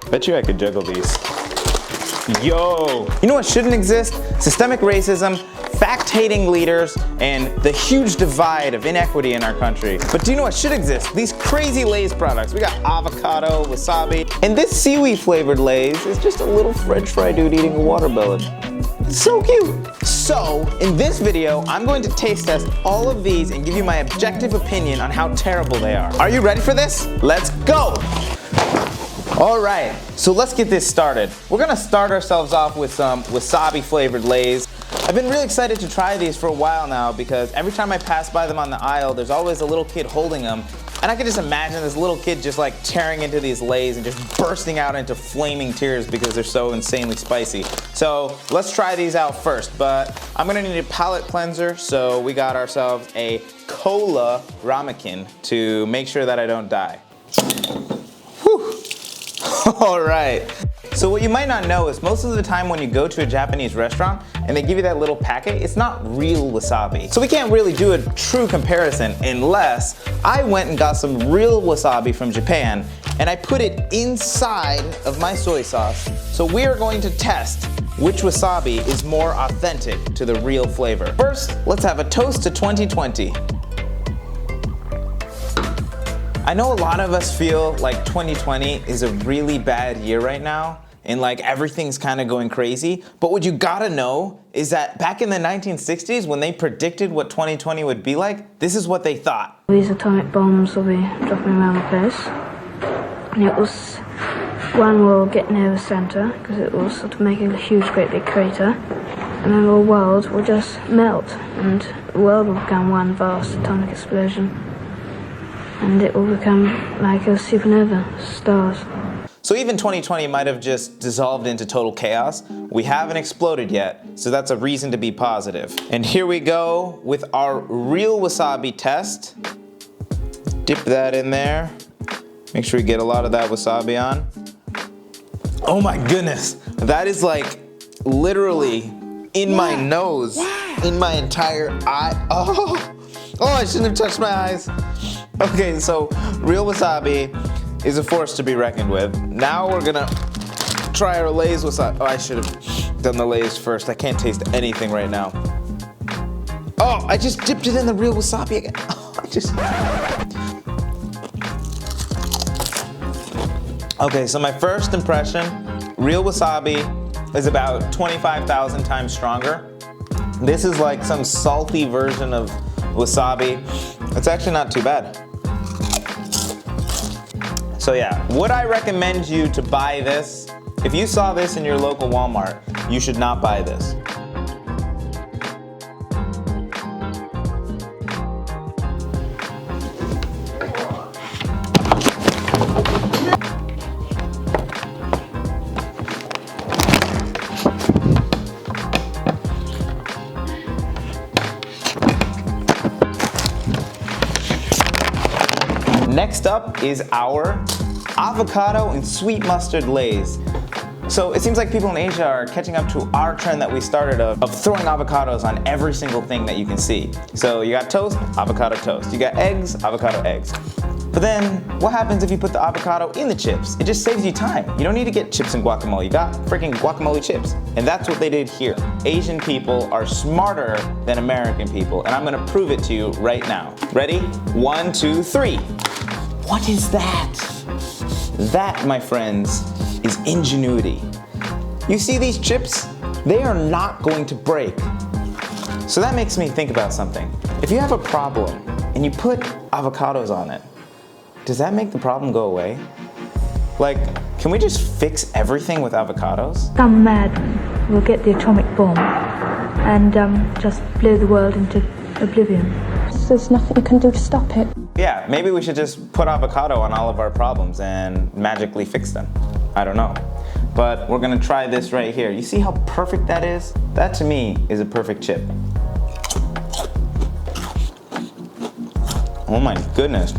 Bet you I could juggle these. Yo! You know what shouldn't exist? Systemic racism, fact-hating leaders, and the huge divide of inequity in our country. But do you know what should exist? These crazy Lay's products. We got avocado, wasabi, and this seaweed flavored Lay's is just a little French fry dude eating a watermelon. It's so cute. So, in this video, I'm going to taste test all of these and give you my objective opinion on how terrible they are. Are you ready for this? Let's go! All right, so let's get this started. We're gonna start ourselves off with some wasabi flavored Lay's. I've been really excited to try these for a while now because every time I pass by them on the aisle, there's always a little kid holding them. And I can just imagine this little kid just like tearing into these Lay's and just bursting out into flaming tears because they're so insanely spicy. So let's try these out first, but I'm gonna need a palate cleanser, so we got ourselves a cola ramekin to make sure that I don't die. Whew. All right. So what you might not know is most of the time when you go to a Japanese restaurant and they give you that little packet, it's not real wasabi. So we can't really do a true comparison unless I went and got some real wasabi from Japan and I put it inside of my soy sauce. So we are going to test which wasabi is more authentic to the real flavor. First, let's have a toast to 2020. I know a lot of us feel like 2020 is a really bad year right now and like everything's kind of going crazy, but what you gotta know is that back in the 1960s when they predicted what 2020 would be like, this is what they thought. These atomic bombs will be dropping around the place, and it was one will get near the center because it will sort of make a huge great big crater, and then the world will just melt and the world will become one vast atomic explosion. And it will become like a supernova, stars. So even 2020 might have just dissolved into total chaos. We haven't exploded yet, so that's a reason to be positive. And here we go with our real wasabi test. Dip that in there. Make sure we get a lot of that wasabi on. Oh my goodness, that is like literally in my nose, in my entire eye. Oh, I shouldn't have touched my eyes. Okay, so real wasabi is a force to be reckoned with. Now we're gonna try our Lay's wasabi. Oh, I should have done the Lay's first. I can't taste anything right now. Oh, I just dipped it in the real wasabi again. Oh, Okay, so my first impression, real wasabi is about 25,000 times stronger. This is like some salty version of wasabi. It's actually not too bad. So yeah, would I recommend you to buy this? If you saw this in your local Walmart, you should not buy this. Next up is our avocado and sweet mustard Lay's. So it seems like people in Asia are catching up to our trend that we started of throwing avocados on every single thing that you can see. So you got toast, avocado toast. You got eggs, avocado eggs. But then what happens if you put the avocado in the chips? It just saves you time. You don't need to get chips and guacamole. You got freaking guacamole chips. And that's what they did here. Asian people are smarter than American people, and I'm gonna prove it to you right now. Ready? 1, 2, 3. What is that? That, my friends, is ingenuity. You see these chips? They are not going to break. So that makes me think about something. If you have a problem and you put avocados on it, does that make the problem go away? Like, can we just fix everything with avocados? Some madman will get the atomic bomb and just blow the world into oblivion. So there's nothing you can do to stop it. Yeah, maybe we should just put avocado on all of our problems and magically fix them. I don't know. But we're gonna try this right here. You see how perfect that is? That to me is a perfect chip. Oh my goodness.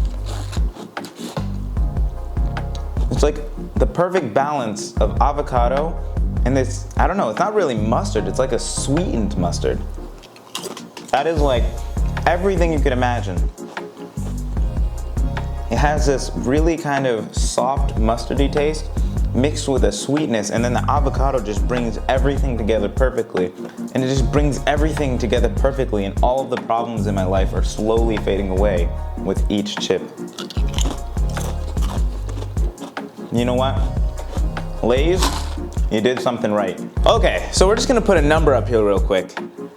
It's like the perfect balance of avocado and this, I don't know, it's not really mustard, it's like a sweetened mustard. That is like everything you could imagine. It has this really kind of soft mustardy taste, mixed with a sweetness, and then the avocado just brings everything together perfectly. And it just brings everything together perfectly, and all of the problems in my life are slowly fading away with each chip. You know what? Lay's, you did something right. Okay, so we're just gonna put a number up here real quick.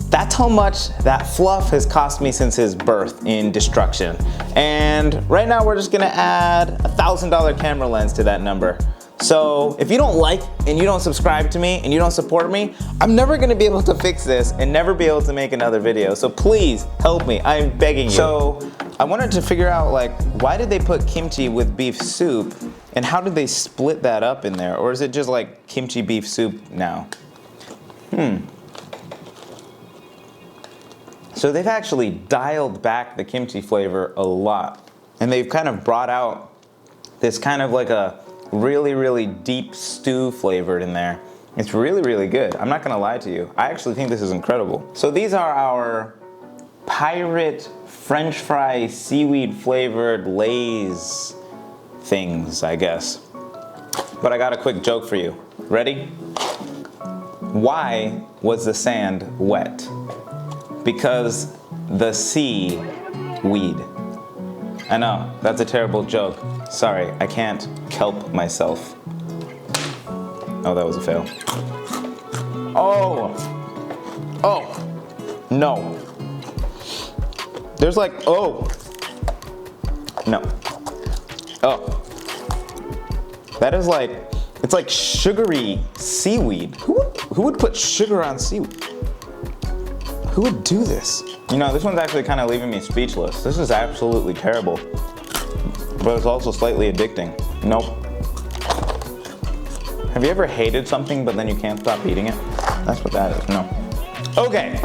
That's how much that fluff has cost me since his birth in destruction. And right now we're just gonna add a $1,000 camera lens to that number. So if you don't like and you don't subscribe to me and you don't support me, I'm never gonna be able to fix this and never be able to make another video. So please help me, I'm begging you. So I wanted to figure out, like, why did they put kimchi with beef soup, and how did they split that up in there? Or is it just like kimchi beef soup now? So they've actually dialed back the kimchi flavor a lot. And they've kind of brought out this kind of like a really, really deep stew flavored in there. It's really, really good. I'm not gonna lie to you. I actually think this is incredible. So these are our pirate French fry seaweed flavored Lay's things, I guess. But I got a quick joke for you. Ready? Why was the sand wet? Because the sea weed. I know, that's a terrible joke. Sorry, I can't kelp myself. Oh, that was a fail. Oh! Oh! No. There's like, oh! No. Oh. That is like, it's like sugary seaweed. Who would put sugar on seaweed? Who would do this? You know, this one's actually kind of leaving me speechless. This is absolutely terrible. But it's also slightly addicting. Nope. Have you ever hated something but then you can't stop eating it? That's what that is, no. Okay,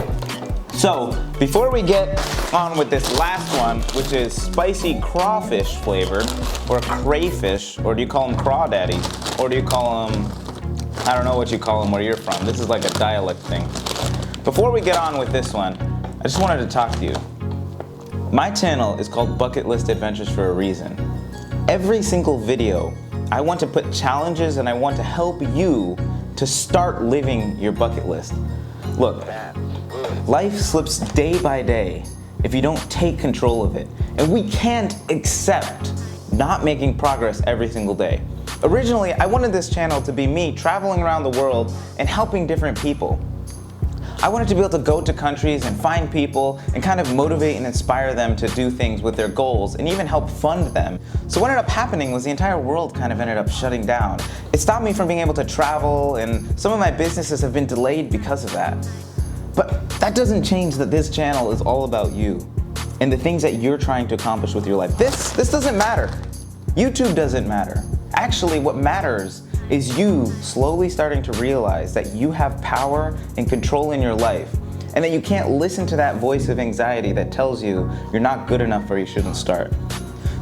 so before we get on with this last one, which is spicy crawfish flavored, or crayfish, or do you call them crawdaddies? Or do you call them, I don't know what you call them where you're from. This is like a dialect thing. Before we get on with this one, I just wanted to talk to you. My channel is called Bucket List Adventures for a reason. Every single video, I want to put challenges and I want to help you to start living your bucket list. Look, life slips day by day if you don't take control of it. And we can't accept not making progress every single day. Originally, I wanted this channel to be me traveling around the world and helping different people. I wanted to be able to go to countries and find people and kind of motivate and inspire them to do things with their goals and even help fund them. So what ended up happening was the entire world kind of ended up shutting down. It stopped me from being able to travel, and some of my businesses have been delayed because of that. But that doesn't change that this channel is all about you and the things that you're trying to accomplish with your life. This doesn't matter. YouTube doesn't matter. Actually, what matters is you slowly starting to realize that you have power and control in your life, and that you can't listen to that voice of anxiety that tells you you're not good enough or you shouldn't start.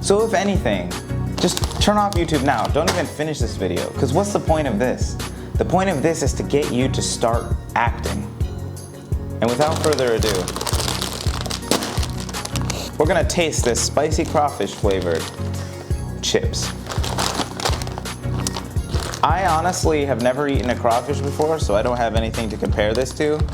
So if anything, just turn off YouTube now. Don't even finish this video, because what's the point of this? The point of this is to get you to start acting. And without further ado, we're gonna taste this spicy crawfish flavored chips. I honestly have never eaten a crawfish before, so I don't have anything to compare this to,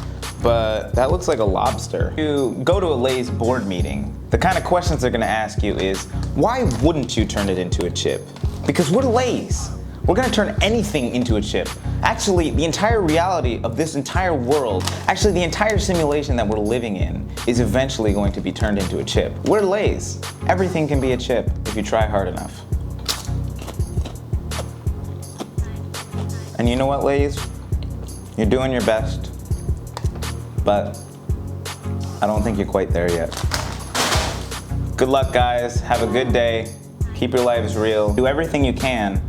but that looks like a lobster. You go to a Lay's board meeting, the kind of questions they're gonna ask you is, why wouldn't you turn it into a chip? Because we're Lay's. We're gonna turn anything into a chip. Actually, the entire reality of this entire world, actually the entire simulation that we're living in, is eventually going to be turned into a chip. We're Lay's. Everything can be a chip if you try hard enough. And you know what, Lay's? You're doing your best, but I don't think you're quite there yet. Good luck, guys. Have a good day. Keep your lives real. Do everything you can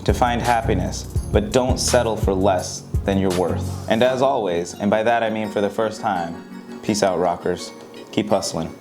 to find happiness, but don't settle for less than you're worth. And as always, and by that I mean for the first time, peace out, rockers. Keep hustling.